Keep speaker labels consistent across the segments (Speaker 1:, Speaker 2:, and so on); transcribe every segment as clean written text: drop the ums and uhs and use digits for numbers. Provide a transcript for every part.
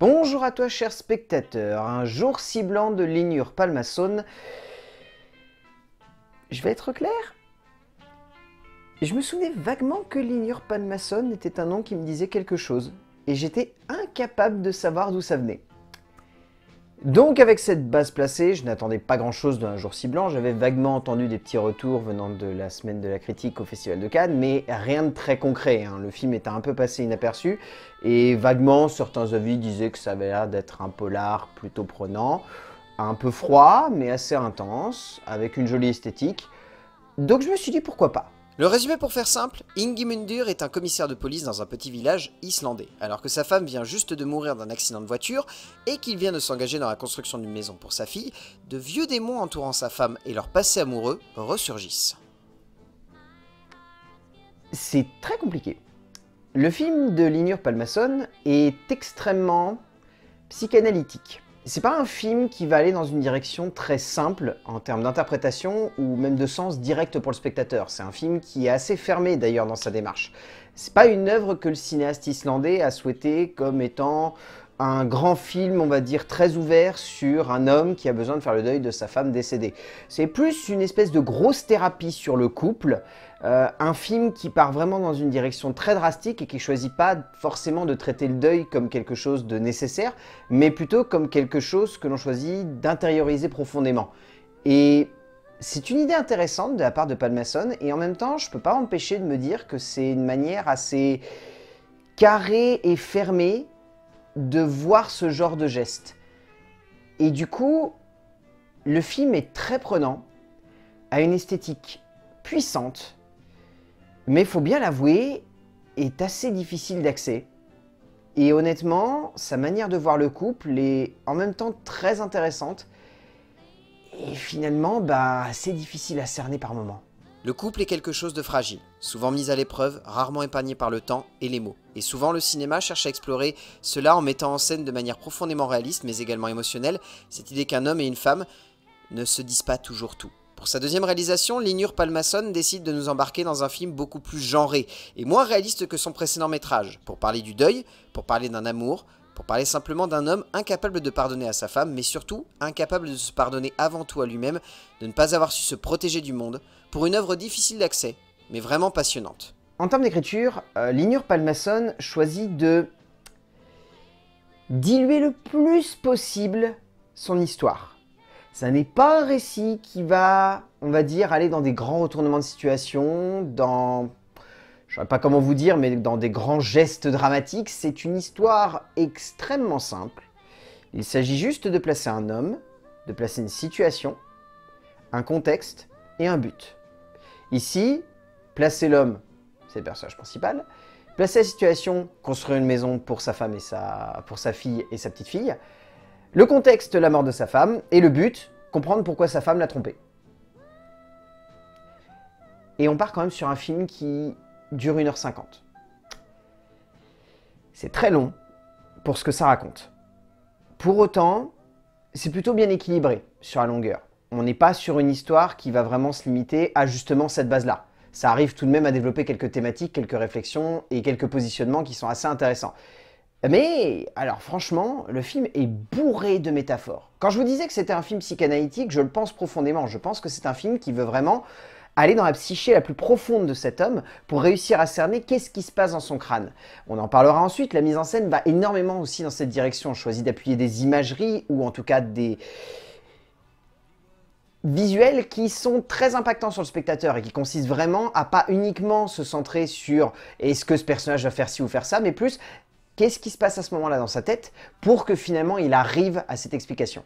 Speaker 1: Bonjour à toi cher spectateur, un jour si blanc de Linur Palmason. Je vais être clair? Je me souvenais vaguement que Linur Palmason était un nom qui me disait quelque chose, et j'étais incapable de savoir d'où ça venait. Donc avec cette base placée, je n'attendais pas grand chose d'un jour si blanc, j'avais vaguement entendu des petits retours venant de la semaine de la critique au Festival de Cannes, mais rien de très concret, hein. Le film était un peu passé inaperçu, et vaguement certains avis disaient que ça avait l'air d'être un polar plutôt prenant, un peu froid mais assez intense, avec une jolie esthétique, donc je me suis dit pourquoi pas.
Speaker 2: Le résumé pour faire simple, Ingimundur est un commissaire de police dans un petit village islandais, alors que sa femme vient juste de mourir d'un accident de voiture et qu'il vient de s'engager dans la construction d'une maison pour sa fille, de vieux démons entourant sa femme et leur passé amoureux ressurgissent.
Speaker 1: C'est très compliqué. Le film de Linur Palmason est extrêmement psychanalytique. C'est pas un film qui va aller dans une direction très simple en termes d'interprétation ou même de sens direct pour le spectateur. C'est un film qui est assez fermé d'ailleurs dans sa démarche. C'est pas une œuvre que le cinéaste islandais a souhaité comme étant un grand film, on va dire, très ouvert sur un homme qui a besoin de faire le deuil de sa femme décédée. C'est plus une espèce de grosse thérapie sur le couple, un film qui part vraiment dans une direction très drastique et qui ne choisit pas forcément de traiter le deuil comme quelque chose de nécessaire, mais plutôt comme quelque chose que l'on choisit d'intérioriser profondément. Et c'est une idée intéressante de la part de Palmason, et en même temps, je ne peux pas m'empêcher de me dire que c'est une manière assez carrée et fermée de voir ce genre de geste. Et du coup, le film est très prenant, a une esthétique puissante, mais il faut bien l'avouer, est assez difficile d'accès. Et honnêtement, sa manière de voir le couple est en même temps très intéressante, et finalement, assez difficile à cerner par moments.
Speaker 2: Le couple est quelque chose de fragile, souvent mis à l'épreuve, rarement épargné par le temps et les mots. Et souvent le cinéma cherche à explorer cela en mettant en scène de manière profondément réaliste mais également émotionnelle, cette idée qu'un homme et une femme ne se disent pas toujours tout. Pour sa deuxième réalisation, Linur Palmason décide de nous embarquer dans un film beaucoup plus genré et moins réaliste que son précédent métrage, pour parler du deuil, pour parler d'un amour, pour parler simplement d'un homme incapable de pardonner à sa femme, mais surtout incapable de se pardonner avant tout à lui-même, de ne pas avoir su se protéger du monde, pour une œuvre difficile d'accès, mais vraiment passionnante.
Speaker 1: En termes d'écriture, Linur Palmason choisit de diluer le plus possible son histoire. Ça n'est pas un récit qui va, on va dire, aller dans des grands retournements de situation, dans, je ne sais pas comment vous dire, mais dans des grands gestes dramatiques. C'est une histoire extrêmement simple. Il s'agit juste de placer un homme, de placer une situation, un contexte et un but. Ici, placer l'homme, c'est le personnage principal. Placer la situation, construire une maison pour sa femme et pour sa fille et sa petite fille. Le contexte, la mort de sa femme. Et le but, comprendre pourquoi sa femme l'a trompé. Et on part quand même sur un film qui dure 1h50. C'est très long pour ce que ça raconte. Pour autant, c'est plutôt bien équilibré sur la longueur. On n'est pas sur une histoire qui va vraiment se limiter à justement cette base-là. Ça arrive tout de même à développer quelques thématiques, quelques réflexions et quelques positionnements qui sont assez intéressants. Mais, alors franchement, le film est bourré de métaphores. Quand je vous disais que c'était un film psychanalytique, je le pense profondément. Je pense que c'est un film qui veut vraiment aller dans la psyché la plus profonde de cet homme pour réussir à cerner qu'est-ce qui se passe dans son crâne. On en parlera ensuite, la mise en scène va énormément aussi dans cette direction. On choisit d'appuyer des imageries ou en tout cas des visuels qui sont très impactants sur le spectateur et qui consistent vraiment à pas uniquement se centrer sur est-ce que ce personnage va faire ci ou faire ça, mais plus qu'est-ce qui se passe à ce moment-là dans sa tête pour que finalement il arrive à cette explication.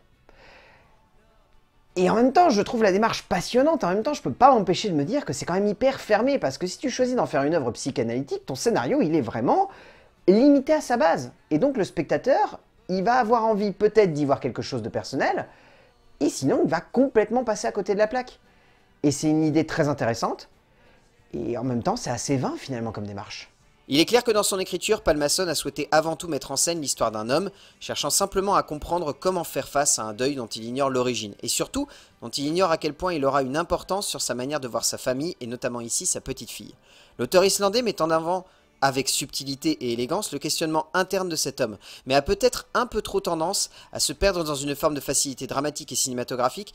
Speaker 1: Et en même temps, je trouve la démarche passionnante, en même temps je peux pas m'empêcher de me dire que c'est quand même hyper fermé, parce que si tu choisis d'en faire une œuvre psychanalytique, ton scénario il est vraiment limité à sa base. Et donc le spectateur, il va avoir envie peut-être d'y voir quelque chose de personnel, et sinon il va complètement passer à côté de la plaque. Et c'est une idée très intéressante, et en même temps c'est assez vain finalement comme démarche.
Speaker 2: Il est clair que dans son écriture, Palmason a souhaité avant tout mettre en scène l'histoire d'un homme, cherchant simplement à comprendre comment faire face à un deuil dont il ignore l'origine, et surtout, dont il ignore à quel point il aura une importance sur sa manière de voir sa famille, et notamment ici sa petite fille. L'auteur islandais met en avant avec subtilité et élégance le questionnement interne de cet homme, mais a peut-être un peu trop tendance à se perdre dans une forme de facilité dramatique et cinématographique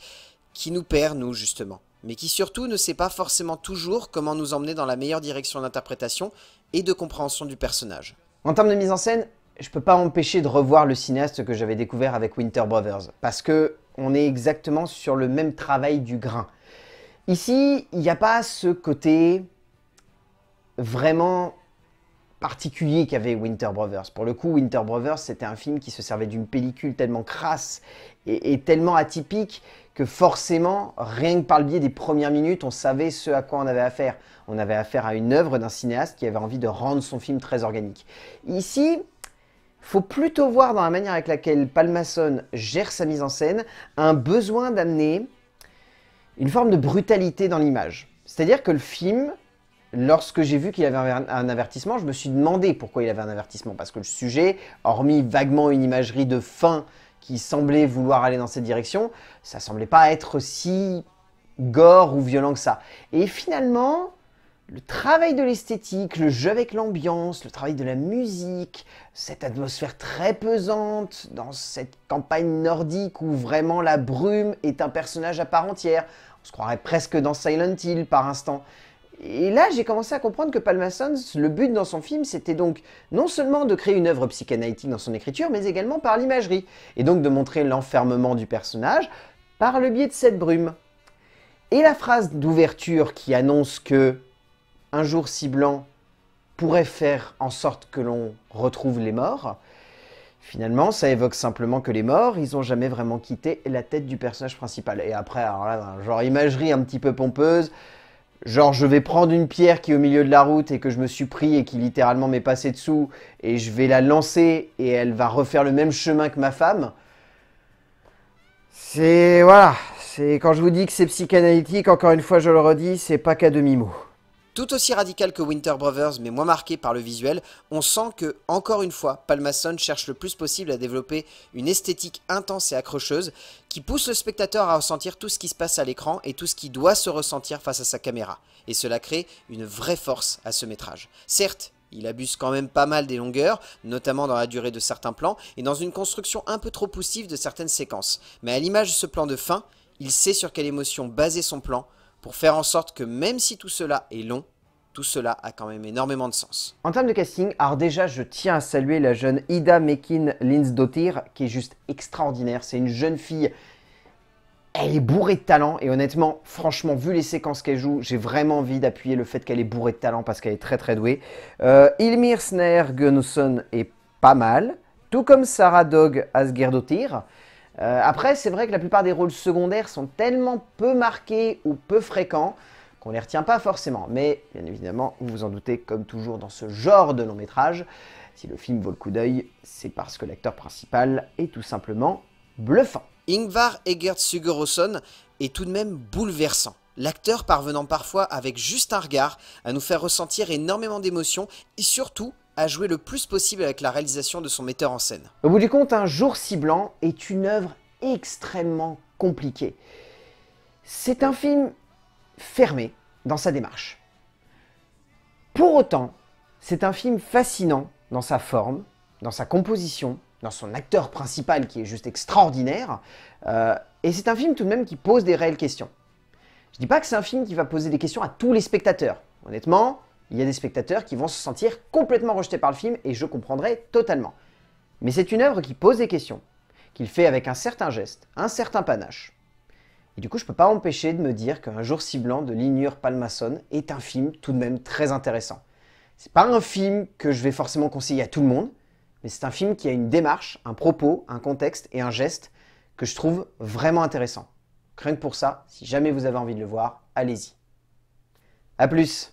Speaker 2: qui nous perd, nous, justement, mais qui surtout ne sait pas forcément toujours comment nous emmener dans la meilleure direction d'interprétation et de compréhension du personnage.
Speaker 1: En termes de mise en scène, je peux pas m'empêcher de revoir le cinéaste que j'avais découvert avec Winter Brothers, parce que on est exactement sur le même travail du grain. Ici, il n'y a pas ce côté vraiment particulier qu'avait Winter Brothers. Pour le coup, Winter Brothers, c'était un film qui se servait d'une pellicule tellement crasse et tellement atypique que forcément, rien que par le biais des premières minutes, on savait ce à quoi on avait affaire. On avait affaire à une œuvre d'un cinéaste qui avait envie de rendre son film très organique. Ici, il faut plutôt voir dans la manière avec laquelle Palmason gère sa mise en scène un besoin d'amener une forme de brutalité dans l'image. C'est-à-dire que le film, lorsque j'ai vu qu'il avait un avertissement, je me suis demandé pourquoi il avait un avertissement. Parce que le sujet, hormis vaguement une imagerie de fin qui semblait vouloir aller dans cette direction, ça semblait pas être si gore ou violent que ça. Et finalement, le travail de l'esthétique, le jeu avec l'ambiance, le travail de la musique, cette atmosphère très pesante dans cette campagne nordique où vraiment la brume est un personnage à part entière. On se croirait presque dans Silent Hill par instant. Et là, j'ai commencé à comprendre que Palmason, le but dans son film, c'était donc non seulement de créer une œuvre psychanalytique dans son écriture, mais également par l'imagerie. Et donc de montrer l'enfermement du personnage par le biais de cette brume. Et la phrase d'ouverture qui annonce que un jour si blanc pourrait faire en sorte que l'on retrouve les morts, finalement, ça évoque simplement que les morts, ils n'ont jamais vraiment quitté la tête du personnage principal. Et après, alors là, genre imagerie un petit peu pompeuse, genre je vais prendre une pierre qui est au milieu de la route et que je me suis pris et qui littéralement m'est passé dessous, et je vais la lancer et elle va refaire le même chemin que ma femme. Voilà, c'est quand je vous dis que c'est psychanalytique, encore une fois je le redis, c'est pas qu'à demi-mot.
Speaker 2: Tout aussi radical que Winter Brothers, mais moins marqué par le visuel, on sent que, encore une fois, Palmason cherche le plus possible à développer une esthétique intense et accrocheuse qui pousse le spectateur à ressentir tout ce qui se passe à l'écran et tout ce qui doit se ressentir face à sa caméra. Et cela crée une vraie force à ce métrage. Certes, il abuse quand même pas mal des longueurs, notamment dans la durée de certains plans et dans une construction un peu trop poussive de certaines séquences. Mais à l'image de ce plan de fin, il sait sur quelle émotion baser son plan pour faire en sorte que même si tout cela est long, tout cela a quand même énormément de sens.
Speaker 1: En termes de casting, alors déjà je tiens à saluer la jeune Ida Mekin Linsdottir qui est juste extraordinaire. C'est une jeune fille, elle est bourrée de talent et honnêtement, franchement, vu les séquences qu'elle joue, j'ai vraiment envie d'appuyer le fait qu'elle est bourrée de talent parce qu'elle est très très douée. Ilmir Snær Gunnarsson est pas mal, tout comme Sarah Dog Asgerdottir. Après, c'est vrai que la plupart des rôles secondaires sont tellement peu marqués ou peu fréquents qu'on ne les retient pas forcément. Mais bien évidemment, vous vous en doutez, comme toujours dans ce genre de long métrage, si le film vaut le coup d'œil, c'est parce que l'acteur principal est tout simplement bluffant.
Speaker 2: Ingvar Egert Sigurðsson est tout de même bouleversant. L'acteur parvenant parfois avec juste un regard à nous faire ressentir énormément d'émotions et surtout à jouer le plus possible avec la réalisation de son metteur en scène.
Speaker 1: Au bout du compte, Un jour si blanc est une œuvre extrêmement compliquée. C'est un film fermé dans sa démarche. Pour autant, c'est un film fascinant dans sa forme, dans sa composition, dans son acteur principal qui est juste extraordinaire, et c'est un film tout de même qui pose des réelles questions. Je dis pas que c'est un film qui va poser des questions à tous les spectateurs. Honnêtement, il y a des spectateurs qui vont se sentir complètement rejetés par le film, et je comprendrai totalement. Mais c'est une œuvre qui pose des questions, qu'il fait avec un certain geste, un certain panache. Et du coup, je peux pas m'empêcher de me dire qu'Un jour si blanc de Linur Palmason est un film tout de même très intéressant. C'est pas un film que je vais forcément conseiller à tout le monde, mais c'est un film qui a une démarche, un propos, un contexte et un geste que je trouve vraiment intéressant. Rien que pour ça, si jamais vous avez envie de le voir, allez-y. A plus!